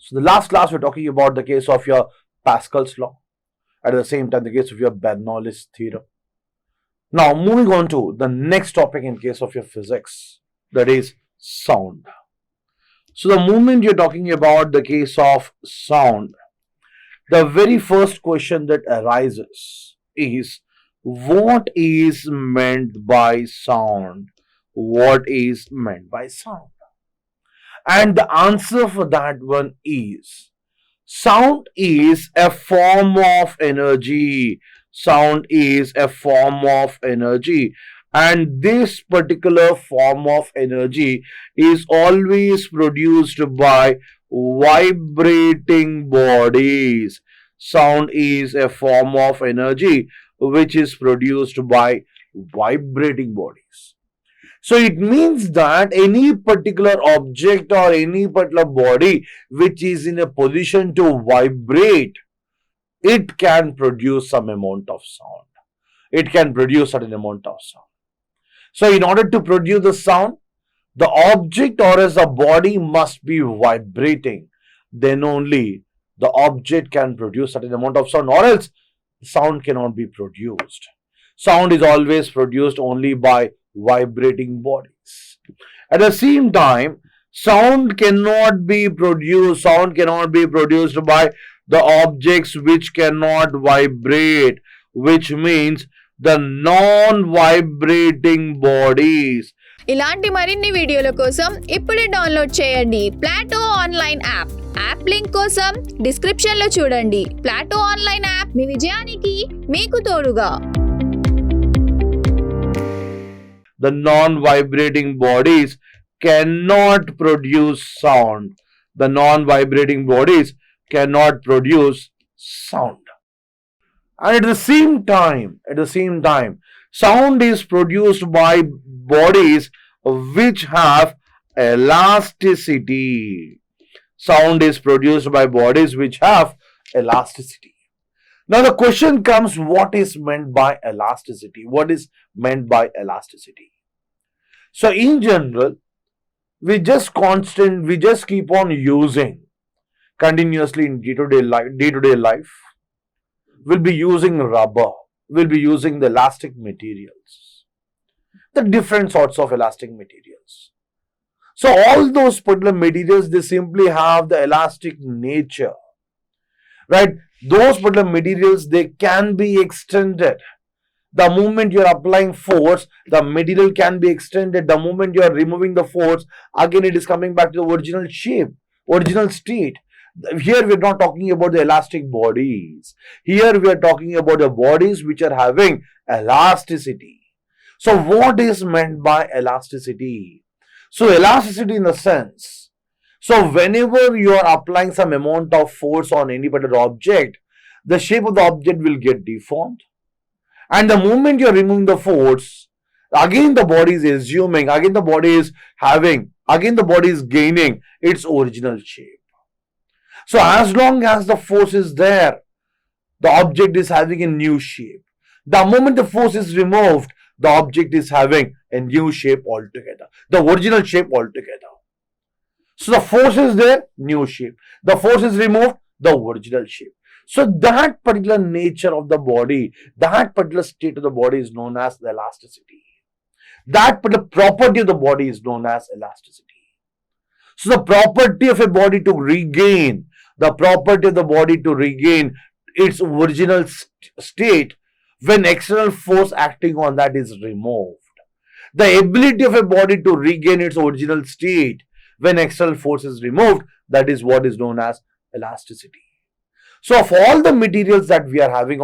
So the last class we're talking about the case of your Pascal's law, at the same time the case of your Bernoulli's theorem. Now moving on to the next topic in case of your physics, that is sound. So the moment you're talking about the case of sound, the very first question that arises is, what is meant by sound? What is meant by sound? And the answer for that one is, sound is a form of energy. Sound is a form of energy. And this particular form of energy is always produced by vibrating bodies. Sound is a form of energy which is produced by vibrating bodies. So it means that any particular object or any particular body which is in a position to vibrate, it can produce some amount of sound. It can produce certain amount of sound. So in order to produce the sound, the object or as a body must be vibrating. Then only the object can produce certain amount of sound, or else sound cannot be produced. Sound is always produced only by vibrating bodies. At the same time, sound cannot be produced by the objects which cannot vibrate, which means the non-vibrating bodies. ఇలాంటి మరిన్ని వీడియోల కోసం ఇప్పుడే download చేయండి Plato online app. App link కోసం description లో చూడండి. Plato online app మీ విజయానికి మీకు తోడుగా. The non-vibrating bodies cannot produce sound. The non-vibrating bodies cannot produce sound. And at the same time, sound is produced by bodies which have elasticity. Sound is produced by bodies which have elasticity. Now the question comes, what is meant by elasticity? What is meant by elasticity? So in general, we just keep on using continuously in day-to-day life. We'll be using rubber. We'll be using the elastic materials. The different sorts of elastic materials. So all those particular materials, they simply have the elastic nature. Right? Those particular materials, they can be extended. The moment you are applying force, the material can be extended. The moment you are removing the force, again it is coming back to the original shape, original state. Here we are not talking about the elastic bodies. Here we are talking about the bodies which are having elasticity. So what is meant by elasticity? So elasticity in the sense, so whenever you are applying some amount of force on any particular object, the shape of the object will get deformed. And the moment you are removing the force, again the body is assuming, again the body is gaining its original shape. So as long as the force is there, the object is having a new shape. The moment the force is removed, the object is having a new shape altogether, the original shape altogether. So the force is there, new shape. The force is removed, the original shape. So that particular nature of the body, that particular state of the body is known as the elasticity. That particular property of the body is known as elasticity. So the property of a body to regain, its original state when external force acting on that is removed. The ability of a body to regain its original state when external force is removed, that is what is known as elasticity. So of all the materials that we are having,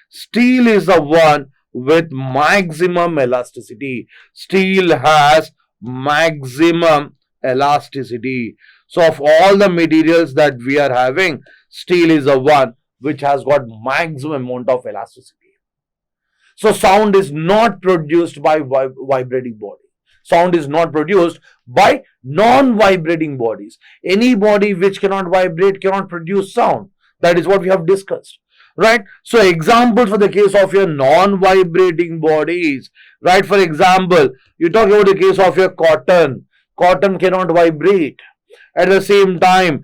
steel is the one with maximum elasticity. Steel has maximum elasticity. So of all the materials that we are having, steel is the one which has got maximum amount of elasticity. So sound is not produced by vibrating body. Sound is not produced by non-vibrating bodies. Any body which cannot vibrate cannot produce sound. That is what we have discussed. Right? So examples for the case of your non-vibrating bodies. Right? For example, you talk about the case of your cotton. Cotton cannot vibrate. At the same time,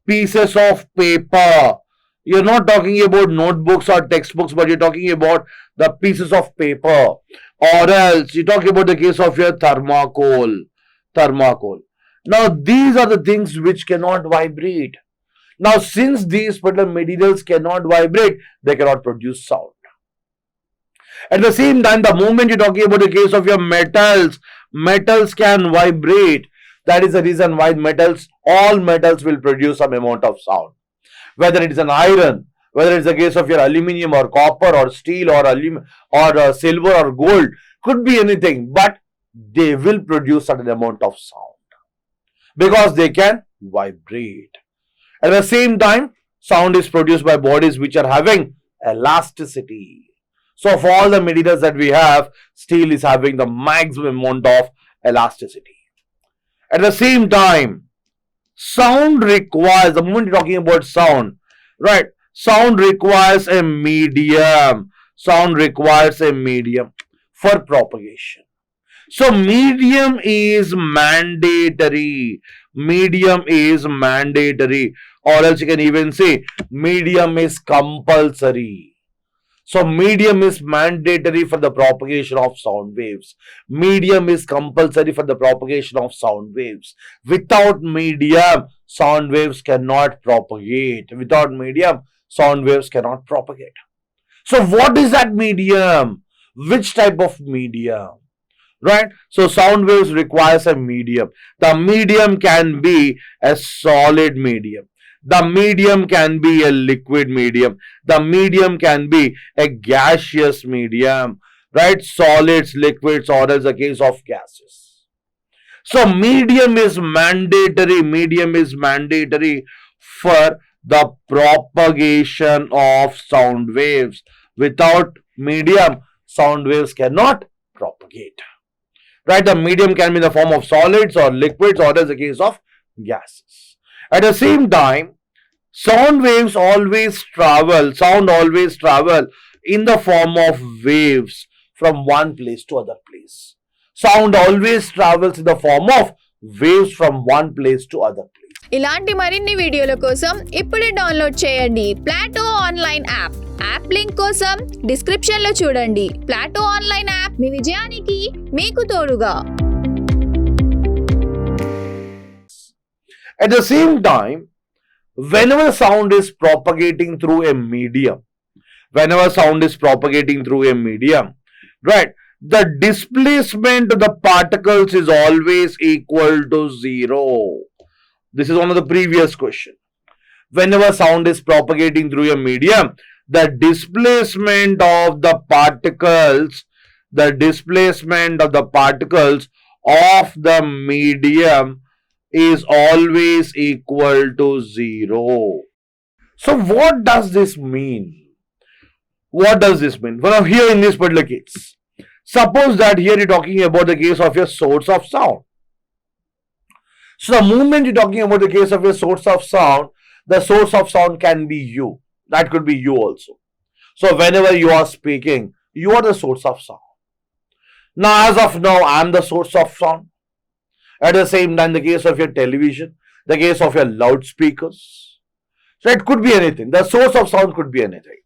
pieces of paper. You're not talking about notebooks or textbooks, but you're talking about the pieces of paper. Or else you talk about the case of your thermocol. Thermocol. Now these are the things which cannot vibrate. Now since these particular materials cannot vibrate, they cannot produce sound. At the same time, the moment you're talking about the case of your metals, metals can vibrate. That is the reason why all metals will produce some amount of sound. Whether it is an iron, whether it's the case of your aluminium or copper or steel or silver or gold, could be anything, but they will produce certain amount of sound because they can vibrate. At the same time, sound is produced by bodies which are having elasticity. So for all the materials that we have, steel is having the maximum amount of elasticity. At the same time, sound requires, the moment you're talking about sound, right? Sound requires a medium. Sound requires a medium for propagation. So medium is mandatory. Medium is mandatory. Or else you can even say medium is compulsory. So medium is mandatory for the propagation of sound waves. Medium is compulsory for the propagation of sound waves. Without medium, sound waves cannot propagate. Without medium, sound waves cannot propagate. So what is that medium? Which type of medium? Right? So sound waves requires a medium. The medium can be a solid medium. The medium can be a liquid medium. The medium can be a gaseous medium, right? Solids, liquids, or as a case of gases. So medium is mandatory. Medium is mandatory for the propagation of sound waves. Without medium, sound waves cannot propagate. Right? The medium can be in the form of solids or liquids, or as a case of gases. At the same time, sound always travel in the form of waves from one place to other place. Sound always travels in the form of waves from one place to other place. ఇలాంటి మరిన్ని వీడియోల కోసం ఇప్పుడే download చేయండి Plato online app. App link కోసం description లో చూడండి. Plato online app మీ విజయానికి మీకు తోడుగా. At the same time, whenever sound is propagating through a medium, right, the displacement of the particles is always equal to 0. This is one of the previous question. Whenever sound is propagating through a medium, the displacement of the particles of the medium is always equal to 0. So what does this mean? Well, here in this particular case, suppose that here you're talking about the case of your source of sound. So the moment you're talking about the case of your source of sound, the source of sound can be you. That could be you also. So whenever you are speaking, you are the source of sound. Now as of now, I am the source of sound. At the same time, the case of your television, the case of your loudspeakers. So it could be anything. The source of sound could be anything.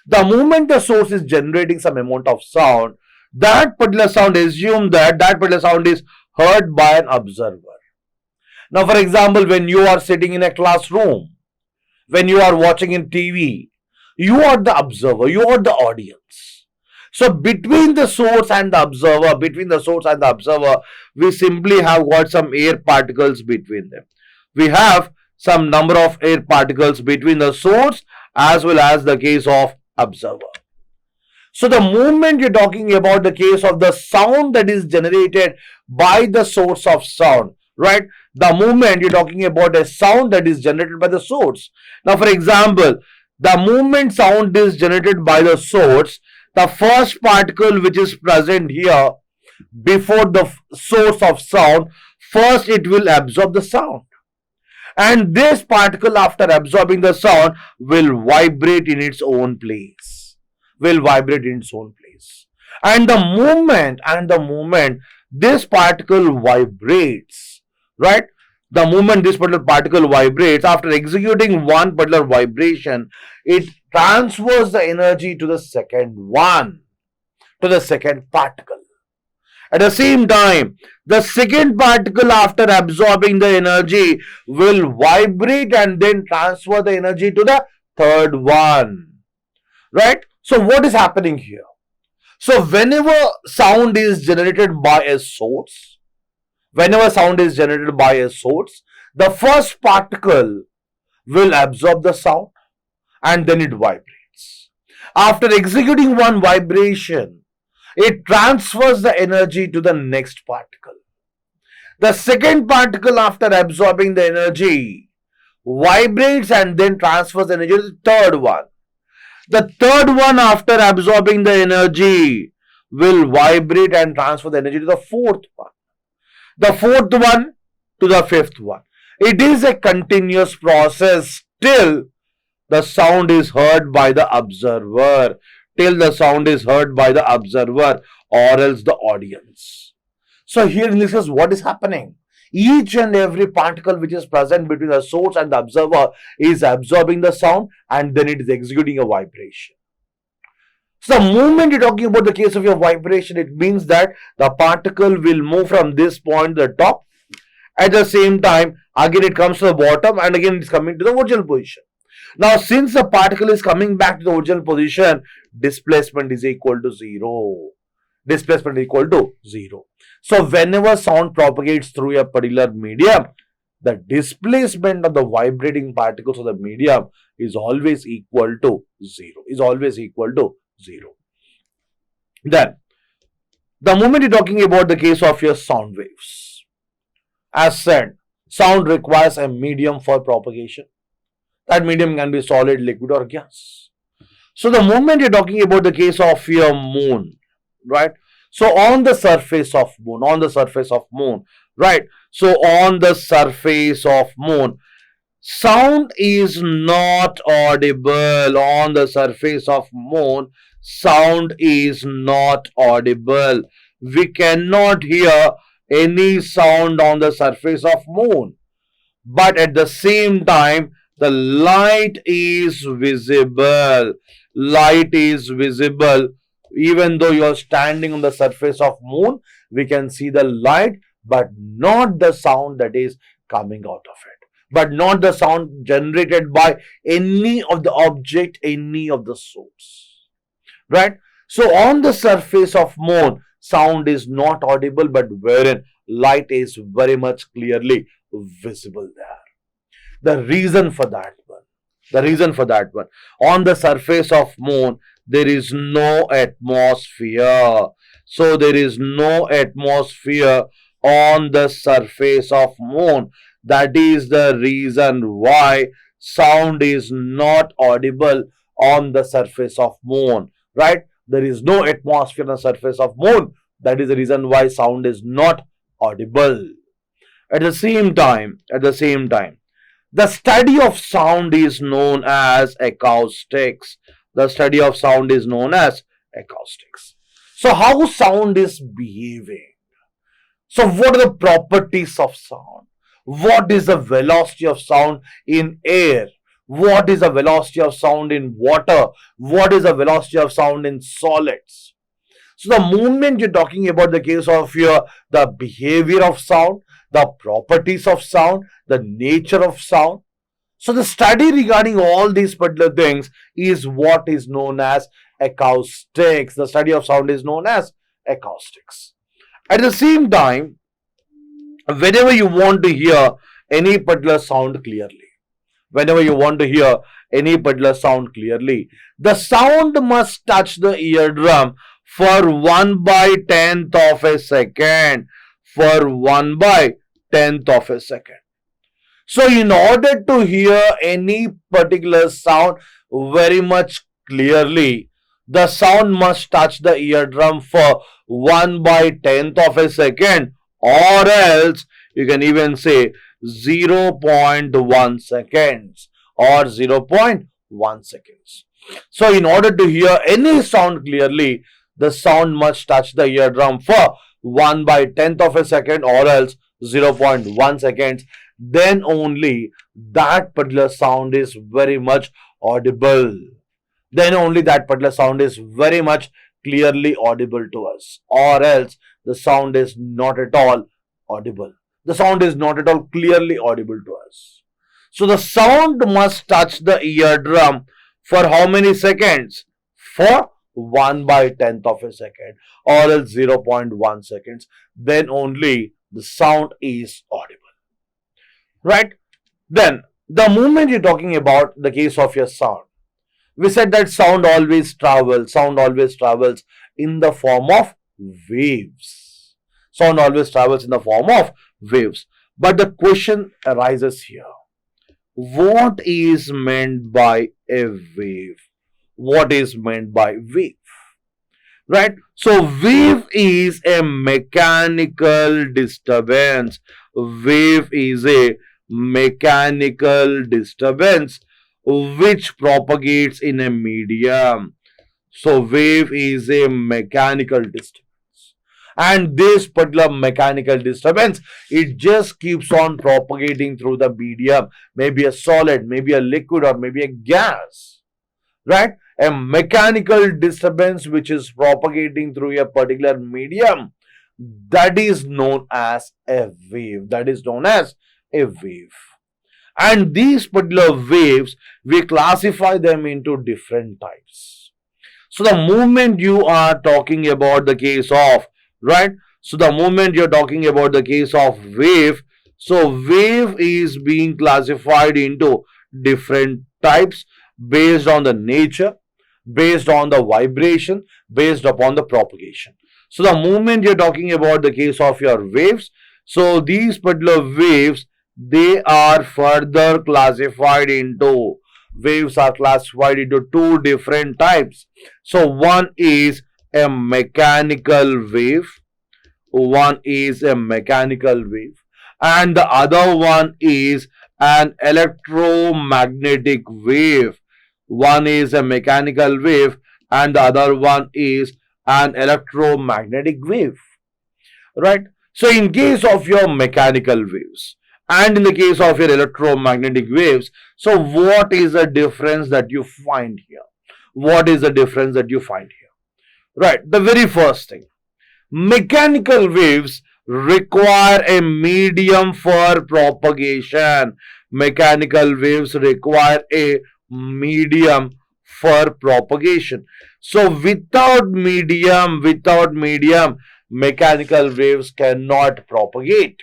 The moment the source is generating some amount of sound, that particular sound, assume that particular sound is heard by an observer. Now, for example, when you are sitting in a classroom, when you are watching in TV, you are the observer, you are the audience. So between the source and the observer, we simply have got some air particles between them. We have some number of air particles between the source as well as the case of observer. So the moment you're talking about the case of the sound that is generated by the source of sound, right? The moment you're talking about a sound that is generated by the source. Now, for example, the moment sound is generated by the source, the first particle which is present here before the source of sound, first it will absorb the sound. And this particle, after absorbing the sound, will vibrate in its own place. And the moment this particle vibrates, right? The moment this particular particle vibrates, after executing one particular vibration, it transfers the energy to the second one, to the second particle. At the same time, the second particle, after absorbing the energy, will vibrate and then transfer the energy to the third one. Right? So, what is happening here? So, whenever sound is generated by a source, the first particle will absorb the sound and then it vibrates. After executing one vibration, it transfers the energy to the next particle. The second particle, after absorbing the energy, vibrates and then transfers energy to the third one. The third one, after absorbing the energy, will vibrate and transfer the energy to the fourth one. The fourth one to the fifth one. It is a continuous process till the sound is heard by the observer. Or else the audience. So here in this case, what is happening? Each and every particle which is present between the source and the observer is absorbing the sound and then it is executing a vibration. So the moment you're talking about the case of your vibration, it means that the particle will move from this point to the top. At the same time, again it comes to the bottom and again it's coming to the original position. Now, since the particle is coming back to the original position, displacement is equal to 0. So, whenever sound propagates through a particular medium, the displacement of the vibrating particles of the medium is always equal to 0. Then, the moment you're talking about the case of your sound waves, as said, sound requires a medium for propagation. That medium can be solid, liquid or gas. So the moment you're talking about the case of your moon, right? So on the surface of moon, right? So on the surface of moon, sound is not audible. On the surface of moon, sound is not audible. We cannot hear any sound on the surface of moon. But at the same time, the light is visible. Even though you are standing on the surface of moon, we can see the light, but not the sound that is coming out of it. But not the sound generated by any of the object, any of the source. Right? So on the surface of moon, sound is not audible, but wherein light is very much clearly visible there. The reason for that one, on the surface of moon, there is no atmosphere. So there is no atmosphere on the surface of moon. That is the reason why sound is not audible on the surface of moon. Right? There is no atmosphere on the surface of moon. That is the reason why sound is not audible. At the same time, the study of sound is known as acoustics. So how sound is behaving? So what are the properties of sound? What is the velocity of sound in air? What is the velocity of sound in water? What is the velocity of sound in solids? So the moment you're talking about the case of the behavior of sound, the properties of sound, the nature of sound. So the study regarding all these particular things is what is known as acoustics. The study of sound is known as acoustics. At the same time, whenever you want to hear any particular sound clearly, the sound must touch the eardrum for 1/10th of a second. So in order to hear any particular sound very much clearly, the sound must touch the eardrum for 1/10th of a second, or else you can even say 0.1 seconds or 0.1 seconds. So in order to hear any sound clearly, the sound must touch the eardrum for 1/10th of a second or else 0.1 seconds. then only that particular sound is very much audible. Then only that particular sound is very much clearly audible to us, or else the sound is not at all audible. The sound is not at all clearly audible to us. So the sound must touch the eardrum for how many seconds? For 1/10th of a second, or else 0.1 seconds. Then only the sound is audible. Right? Then the moment you're talking about the case of your sound, we said that sound always travels in the form of waves. Sound always travels in the form of waves. But the question arises here. What is meant by a wave? What is meant by wave? Right? So wave is a mechanical disturbance. Wave is a mechanical disturbance which propagates in a medium. So wave is a mechanical disturbance. And this particular mechanical disturbance, it just keeps on propagating through the medium, maybe a solid, maybe a liquid, or maybe a gas. Right? A mechanical disturbance which is propagating through a particular medium, that is known as a wave. That is known as a wave. And these particular waves, we classify them into different types. So the moment you are talking about the case of, right? So the moment you're talking about the case of wave, so wave is being classified into different types based on the nature, based on the vibration, based upon the propagation. So the moment you're talking about the case of your waves, so these particular waves, they are further classified into, waves are classified into two different types. So one is a mechanical wave, and the other one is an electromagnetic wave. One is a mechanical wave and the other one is an electromagnetic wave. Right? So in case of your mechanical waves and in the case of your electromagnetic waves, so what is the difference that you find here? What is the difference that you find here? Right, the very first thing, mechanical waves require a medium for propagation. Mechanical waves require a medium for propagation. So without medium, mechanical waves cannot propagate.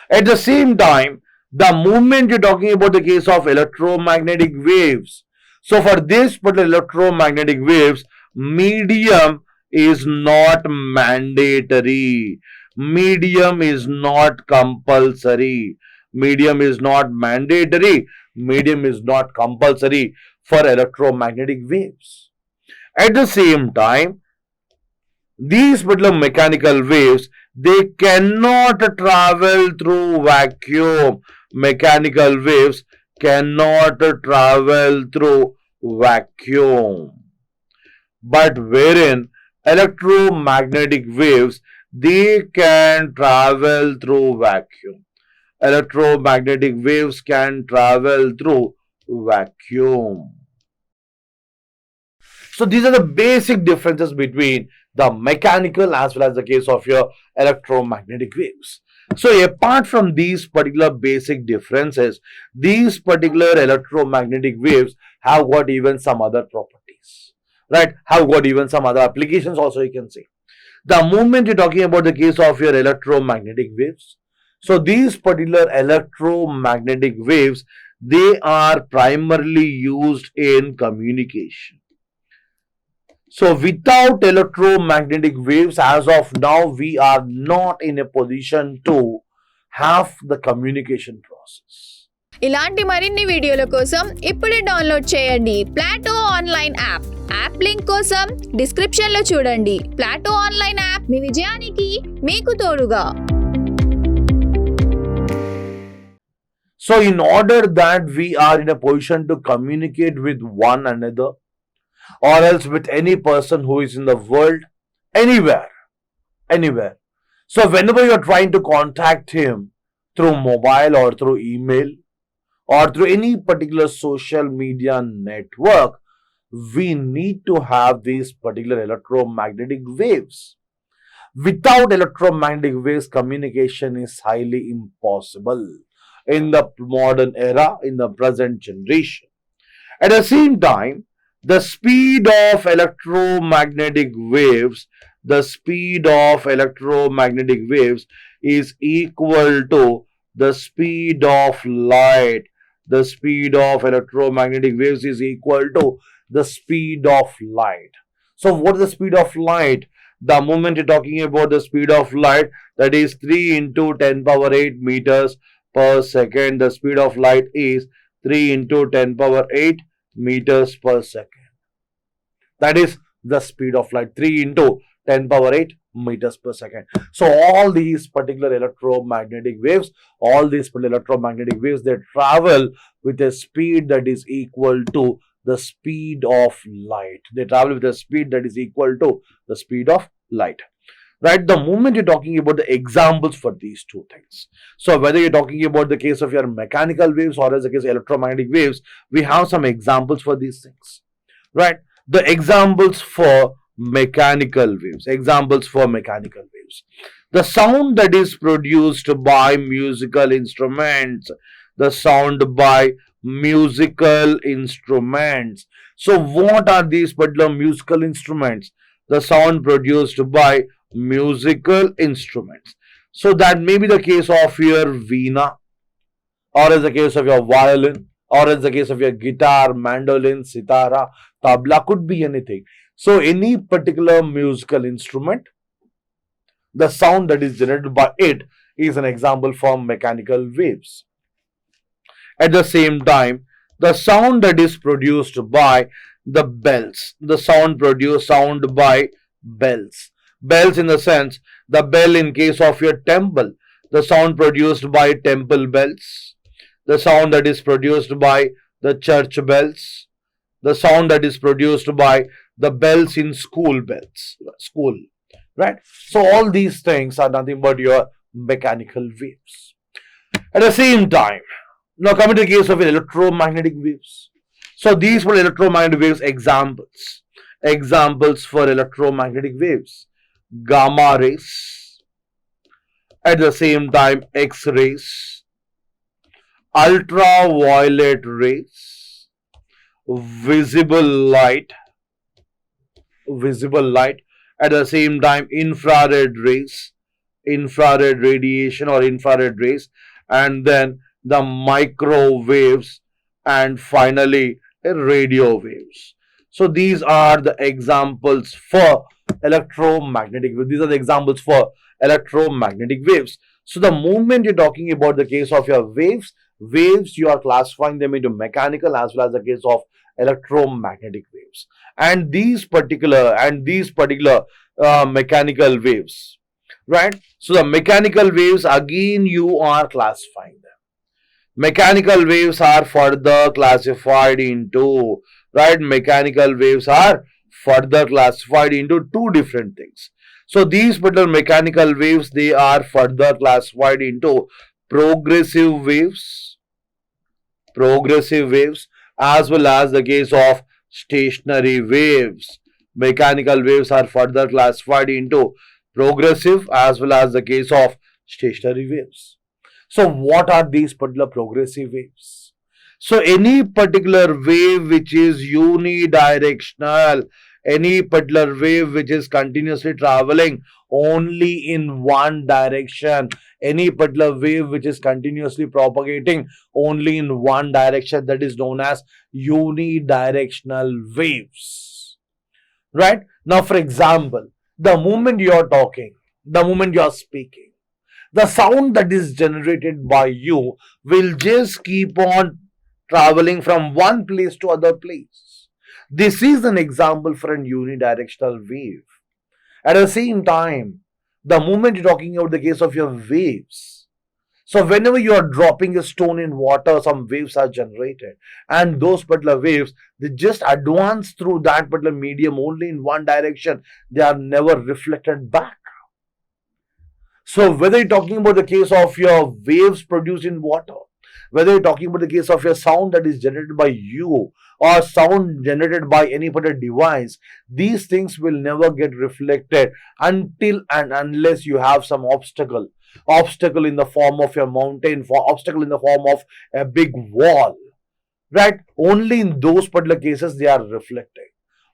At the same time, the moment you're talking about the case of electromagnetic waves, so for this particular electromagnetic waves, medium is not mandatory. Medium is not compulsory. Medium is not mandatory. Medium is not compulsory for electromagnetic waves. At the same time, these particular mechanical waves, they cannot travel through vacuum. Mechanical waves cannot travel through vacuum. But wherein electromagnetic waves, they can travel through vacuum. Electromagnetic waves can travel through vacuum. So these are the basic differences between the mechanical as well as the case of your electromagnetic waves. So apart from these particular basic differences, these particular electromagnetic waves have got even some other properties, right? Have got even some other applications also, you can say. The moment you're talking about the case of your electromagnetic waves, so these particular electromagnetic waves, they are primarily used in communication. So without electromagnetic waves, as of now, we are not in a position to have the communication process. ఇలాంటి మరిన్ని వీడియోల కోసం ఇప్పుడే download చేయండి Plato online app. App link కోసం description లో చూడండి. Plato online app మీ విజయానికి మీకు తోడుగా. So in order that we are in a position to communicate with one another or else with any person who is in the world, anywhere. So whenever you are trying to contact him, through mobile or through email or through any particular social media network, we need to have these particular electromagnetic waves. Without electromagnetic waves, communication is highly impossible in the modern era, in the present generation. At the same time, the speed of electromagnetic waves, the speed of electromagnetic waves is equal to the speed of light. The speed of electromagnetic waves is equal to the speed of light. So, what is the speed of light? The moment you're talking about the speed of light, that is 3 into 10 power 8 meters per second. The speed of light is 3 into 10 power 8 meters per second. That is the speed of light, 3 into 10 power 8 meters per second. So all these particular electromagnetic waves, they travel with a speed that is equal to the speed of light. They travel with a speed that is equal to the speed of light. Right, the moment you're talking about the examples for these two things. So whether you're talking about the case of your mechanical waves or as the case of electromagnetic waves, we have some examples for these things. Right, the examples for mechanical waves. Examples for mechanical waves. The sound that is produced by musical instruments. The sound by musical instruments. So what are these particular musical instruments? The sound produced by musical instruments. So that may be the case of your veena, or as the case of your violin, or as the case of your guitar, mandolin, sitara, tabla, could be anything. So any particular musical instrument, the sound that is generated by it is an example for mechanical waves. At the same time, the sound that is produced by the bells, the sound by bells. Bells in the sense, the bell in case of your temple, the sound produced by temple bells, the sound that is produced by the church bells, the sound that is produced by the bells in school, right? So all these things are nothing but your mechanical waves. At the same time, now coming to the case of electromagnetic waves. So these were electromagnetic waves examples. Examples for electromagnetic waves. Gamma rays, at the same time X-rays, ultraviolet rays, visible light, at the same time infrared rays, infrared radiation or infrared rays, and then the microwaves, and finally radio waves. So these are the examples for electromagnetic waves. These are the examples for electromagnetic waves. So the moment you're talking about the case of your waves, you are classifying them into mechanical as well as the case of electromagnetic waves. And these particular mechanical waves, right? So the mechanical waves, again you are classifying them. Mechanical waves are further classified into, right? Mechanical waves are further classified into two different things. So these particular mechanical waves, they are further classified into progressive waves, as well as the case of stationary waves. Mechanical waves are further classified into progressive as well as the case of stationary waves. So what are these particular progressive waves? So any particular wave which is unidirectional, any particular wave which is continuously traveling only in one direction, any particular wave which is continuously propagating only in one direction, that is known as unidirectional waves. Right? Now, for example, the moment you are talking, the moment you are speaking, the sound that is generated by you will just keep on traveling from one place to other place. This is an example for a unidirectional wave. At the same time, the moment you're talking about the case of your waves, so whenever you are dropping a stone in water, some waves are generated, and those particular waves, they just advance through that particular medium only in one direction. They are never reflected back. So whether you're talking about the case of your waves produced in water, whether you're talking about the case of your sound that is generated by you or sound generated by any particular device, these things will never get reflected until and unless you have some obstacle in the form of your mountain, for obstacle in the form of a big wall, right? Only in those particular cases they are reflecting.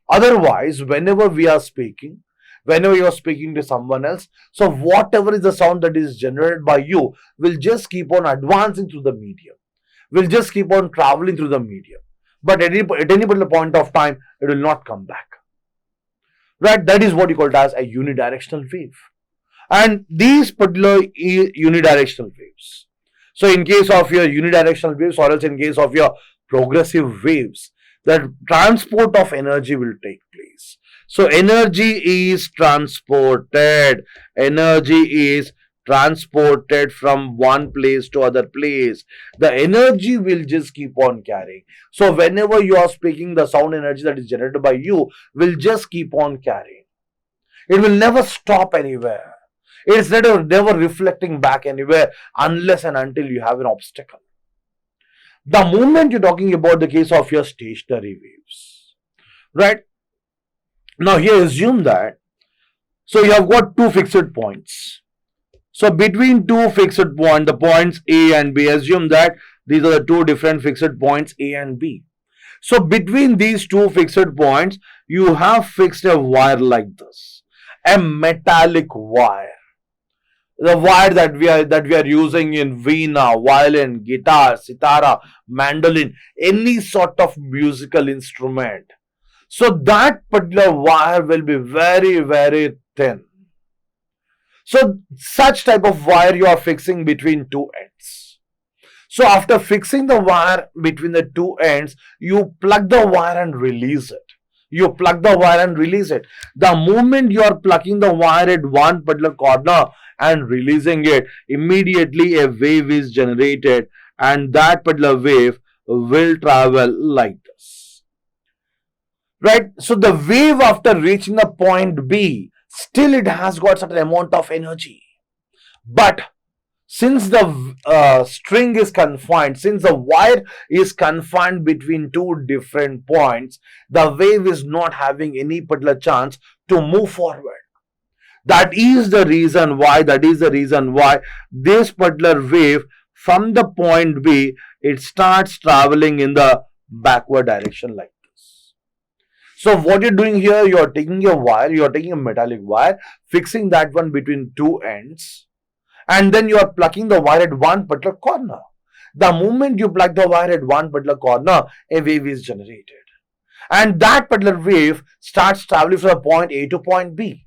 Otherwise, whenever you are speaking to someone else, so whatever is the sound that is generated by you will just keep on advancing through the medium, will just keep on traveling through the medium. But at any particular point of time, it will not come back. Right? That is what you call it as a unidirectional wave. And these particular unidirectional waves. So in case of your unidirectional waves, or else in case of your progressive waves, the transport of energy will take place. So energy is transported. Energy is transported from one place to other place. The energy will just keep on carrying. So whenever you are speaking, the sound energy that is generated by you will just keep on carrying. It will never stop anywhere. It is never reflecting back anywhere unless and until you have an obstacle. The moment you're talking about the case of your stationary waves, right? Now here assume that, so you have got two fixed points. So between two fixed points, the points A and B, assume that these are the two different fixed points A and B. So between these two fixed points, you have fixed a wire like this, a metallic wire. The wire that we are using in veena, violin, guitar, sitara, mandolin, any sort of musical instrument. So that particular wire will be very, very thin. So such type of wire you are fixing between two ends. So after fixing the wire between the two ends, you plug the wire and release it. You plug the wire and release it. The moment you are plugging the wire at one particular corner and releasing it, immediately a wave is generated, and that particular wave will travel like this. Right? So the wave, after reaching the point B, still it has got certain amount of energy. But since the string is confined, since the wire is confined between two different points, the wave is not having any particular chance to move forward. That is the reason why this particular wave from the point B, it starts traveling in the backward direction like this. So what you're doing here, you're taking a wire, you're taking a metallic wire, fixing that one between two ends, and then you are plugging the wire at one particular corner. The moment you plug the wire at one particular corner, a wave is generated. And that particular wave starts traveling from point A to point B.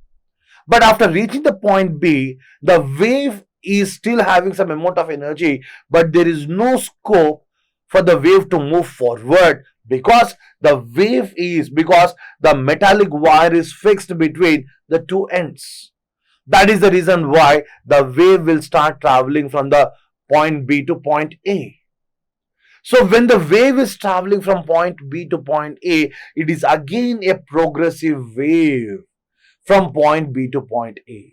But after reaching the point B, the wave is still having some amount of energy, but there is no scope for the wave to move forward because the metallic wire is fixed between the two ends. That is the reason why the wave will start traveling from the point B to point A. So when the wave is traveling from point B to point A, it is again a progressive wave from point B to point A.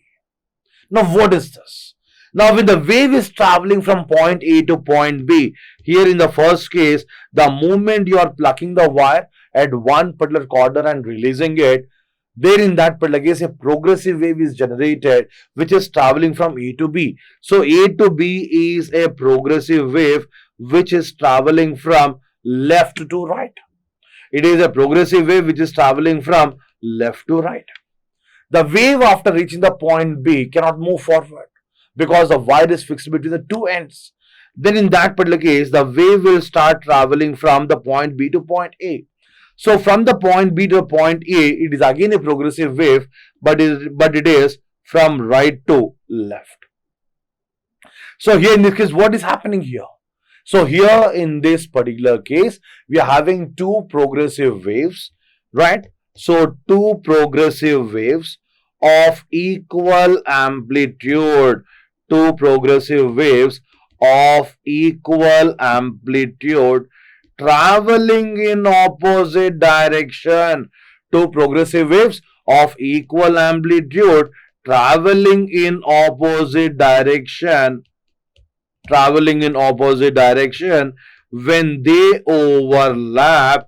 Now what is this? Now when the wave is traveling from point A to point B, here in the first case, the moment you are plugging the wire at one particular corner and releasing it, there in that particular case, a progressive wave is generated which is traveling from A to B. So A to B is a progressive wave which is traveling from left to right. It is a progressive wave which is traveling from left to right. The wave after reaching the point B cannot move forward because the wire is fixed between the two ends. Then in that particular case, the wave will start traveling from the point B to point A. So from the point B to point A, it is again a progressive wave, but it is from right to left. So here in this case, what is happening here? So here in this particular case, we are having two progressive waves, right? So two progressive waves of equal amplitude, two progressive waves of equal amplitude traveling in opposite direction. Two progressive waves of equal amplitude traveling in opposite direction, when they overlap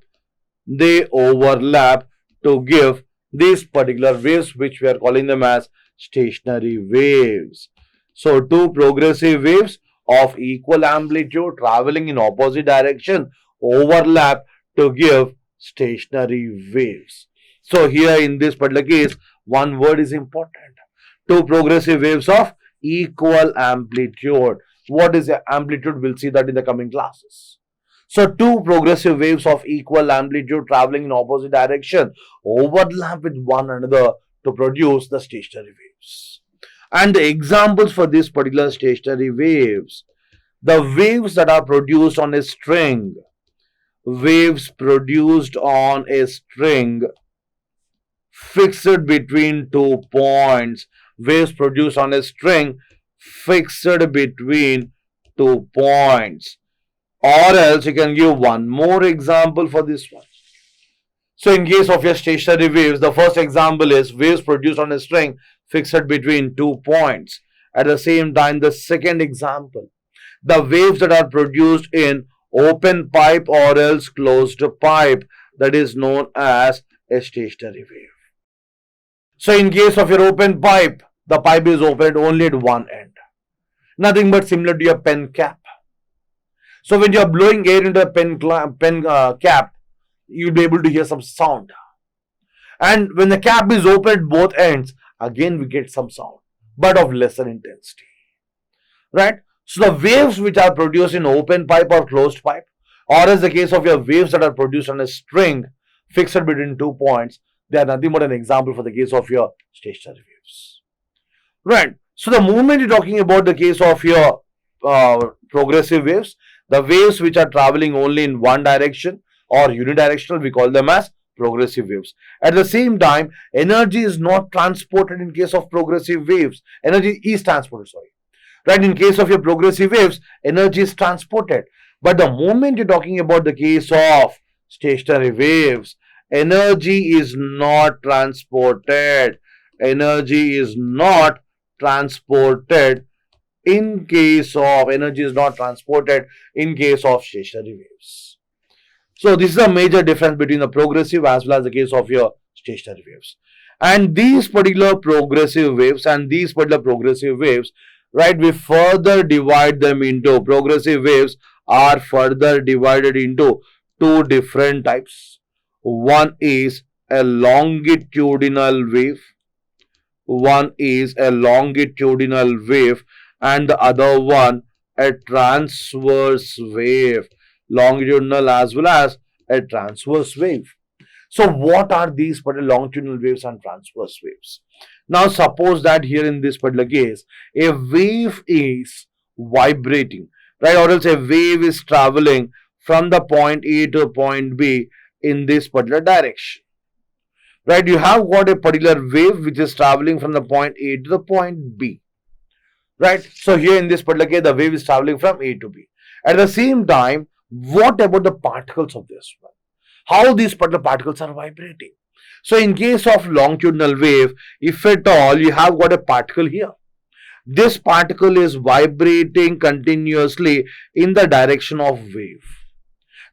to give these particular waves, which we are calling them as stationary waves. So two progressive waves of equal amplitude traveling in opposite direction overlap to give stationary waves. So here in this particular case, one word is important. Two progressive waves of equal amplitude. What is the amplitude? We'll see that in the coming classes. So two progressive waves of equal amplitude traveling in opposite direction overlap with one another to produce the stationary waves. And the examples for this particular stationary waves, the waves that are produced on a string, fixed between 2 points, waves produced on a string fixed between 2 points. Or else you can give one more example for this one. So in case of your stationary waves, the first example is waves produced on a string fixed between 2 points. At the same time, the second example, the waves that are produced in open pipe or else closed pipe, that is known as a stationary wave. So in case of your open pipe, the pipe is opened only at one end. Nothing but similar to your pen cap. So when you are blowing air into a pen cap, you'll be able to hear some sound. And when the cap is open at both ends, again we get some sound, but of lesser intensity. Right? So the waves which are produced in open pipe or closed pipe, or as the case of your waves that are produced on a string fixed between 2 points, they are nothing but an example for the case of your stationary waves. Right? So the moment you're talking about the case of your progressive waves, the waves which are traveling only in one direction or unidirectional, we call them as progressive waves. At the same time, energy is not transported in case of progressive waves. Energy is transported, Right? In case of your progressive waves, energy is transported. But the moment you're talking about the case of stationary waves, energy is not transported. Energy is not transported in case of stationary waves. So this is a major difference between the progressive as well as the case of your stationary waves. And these particular progressive waves right, we further divide them into, progressive waves are further divided into two different types. One is a longitudinal wave. And the other one a transverse wave, longitudinal as well as a transverse wave. So what are these particular longitudinal waves and transverse waves? Now suppose that here in this particular case, a wave is vibrating, right, or else a wave is traveling from the point A to point B in this particular direction. Right, you have got a particular wave which is traveling from the point A to the point B. Right, so here in this particular case, the wave is traveling from A to B. At the same time, what about the particles of this one? How these particular particles are vibrating? So in case of longitudinal wave, if at all you have got a particle here, this particle is vibrating continuously in the direction of wave.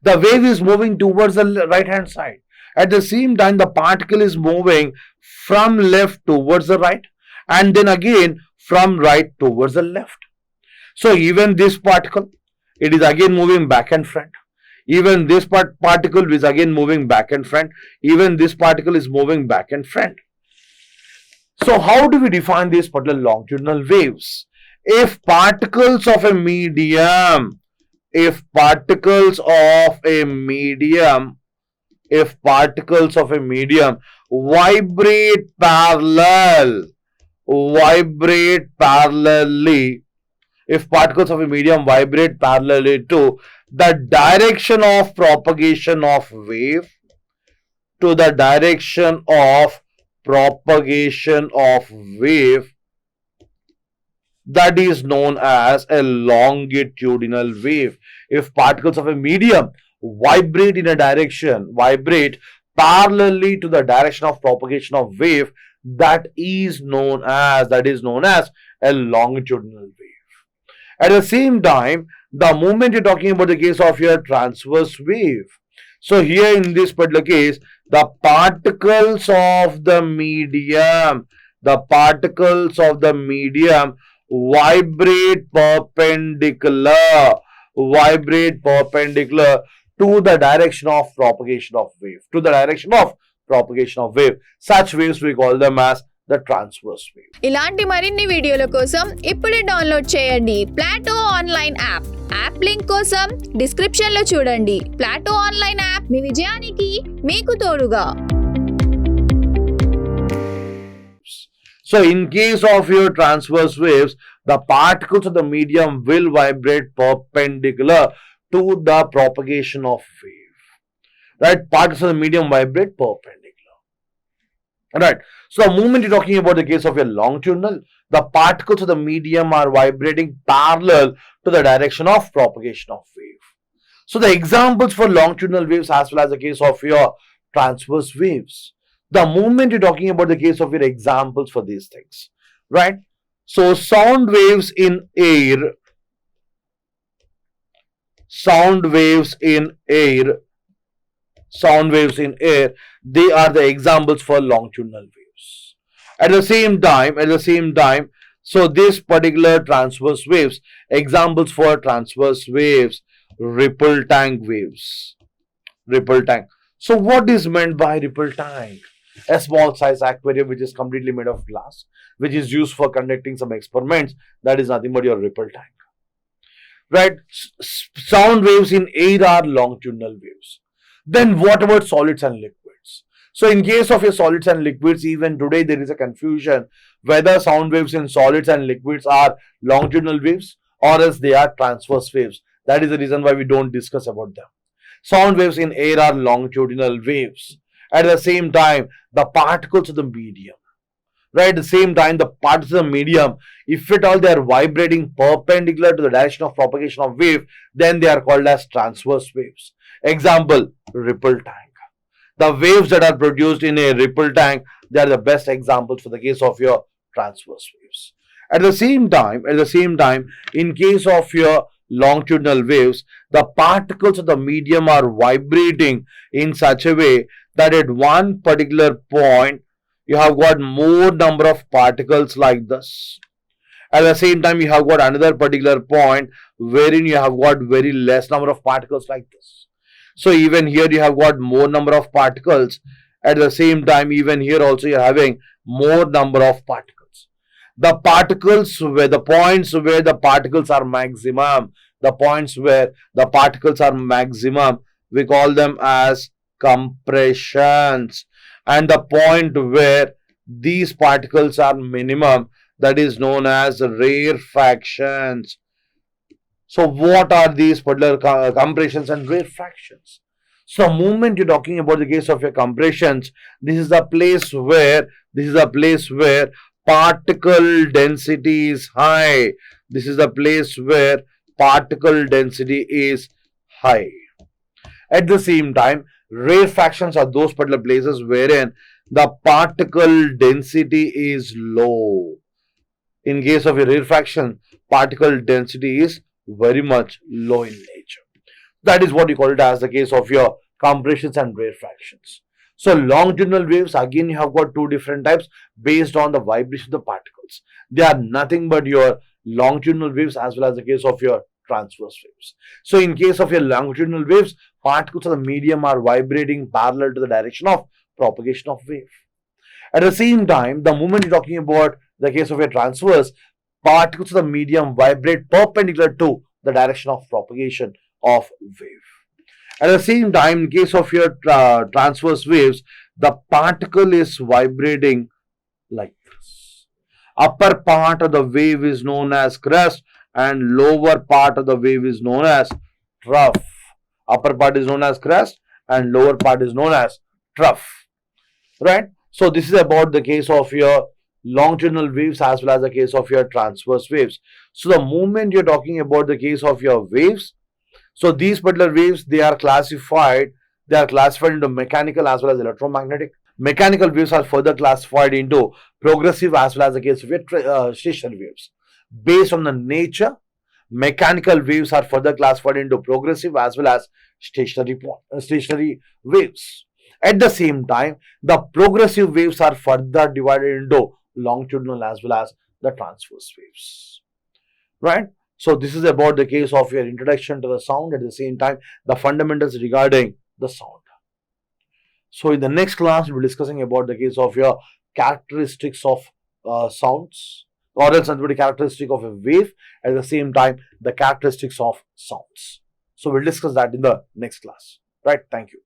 The wave is moving towards the right hand side. At the same time, the particle is moving from left towards the right and then again from right towards the left. So even this particle, it is again moving back and front. Even this particle is again moving back and front. Even this particle is moving back and front. So how do we define these particular longitudinal waves? If particles of a medium vibrate parallelly, if particles of a medium vibrate parallelly to the direction of propagation of wave, that is known as a longitudinal wave. If particles of a medium vibrate parallelly to the direction of propagation of wave, that is known as a longitudinal wave. At the same time, the moment you're talking about the case of your transverse wave. So here in this particular case, the particles of the medium vibrate perpendicular to the direction of propagation of wave. Such waves we call them as the transverse wave. ఇలాంటి మరిన్ని వీడియోల కోసం ఇప్పుడే download చేయండి Plato online app link కోసం description లో చూడండి. Plato online app మీ విజయానికి మీకు తోడుగా. So in case of your transverse waves, the particles of the medium will vibrate perpendicular to the propagation of wave. Right? Particles of the medium vibrate perpendicular. Right? So the moment you're talking about the case of your longitudinal, the particles of the medium are vibrating parallel to the direction of propagation of wave. So the examples for longitudinal waves as well as the case of your transverse waves. The moment you're talking about the case of your examples for these things, right? So sound waves in air, they are the examples for longitudinal waves. At the same time, so this particular transverse waves, examples for transverse waves, ripple tank waves. So what is meant by ripple tank? A small size aquarium which is completely made of glass, which is used for conducting some experiments. That is nothing but your ripple tank. Right? Sound waves in air are longitudinal waves. Then what about solids and liquids? So in case of your solids and liquids, even today there is a confusion whether sound waves in solids and liquids are longitudinal waves or else they are transverse waves. That is the reason why we don't discuss about them. Sound waves in air are longitudinal waves. At the same time, the particles of the medium, right? At the same time, the particles of the medium, if at all they are vibrating perpendicular to the direction of propagation of wave, then they are called as transverse waves. Example, ripple tank. The waves that are produced in a ripple tank, they are the best examples for the case of your transverse waves. At the same time, in case of your longitudinal waves, the particles of the medium are vibrating in such a way that at one particular point you have got more number of particles like this. At the same time, you have got another particular point wherein you have got very less number of particles like this. So even here you have got more number of particles. At the same time, even here also you are having more number of particles. The points where the particles are maximum, we call them as compressions, and the point where these particles are minimum, that is known as rarefactions. So what are these particular compressions and rarefactions? So the moment you're talking about the case of your compressions, this is the place where particle density is high. At the same time, rarefactions are those particular places wherein the particle density is low. In case of a rarefaction, particle density is very much low in nature. That is what you call it as the case of your compressions and rarefactions. So longitudinal waves, again you have got two different types based on the vibration of the particles. They are nothing but your longitudinal waves as well as the case of your transverse waves. So in case of your longitudinal waves, particles of the medium are vibrating parallel to the direction of propagation of wave. At the same time, the moment you're talking about the case of your transverse, particles of the medium vibrate perpendicular to the direction of propagation of wave. At the same time, in case of your transverse waves, the particle is vibrating like this. Upper part of the wave is known as crest and lower part of the wave is known as trough. Upper part is known as crest and lower part is known as trough. Right? So this is about the case of your longitudinal waves as well as the case of your transverse waves. So the moment you're talking about the case of your waves, so these particular waves, they are classified into mechanical as well as electromagnetic. Mechanical waves are further classified into progressive as well as the case of stationary waves. Based on the nature, mechanical waves are further classified into progressive as well as stationary waves. At the same time, the progressive waves are further divided into longitudinal as well as the transverse waves. Right? So this is about the case of your introduction to the sound, at the same time the fundamentals regarding the sound. So in the next class we'll be discussing about the case of your characteristics of sounds, or else the characteristic of a wave, at the same time the characteristics of sounds. So we'll discuss that in the next class. Right? Thank you.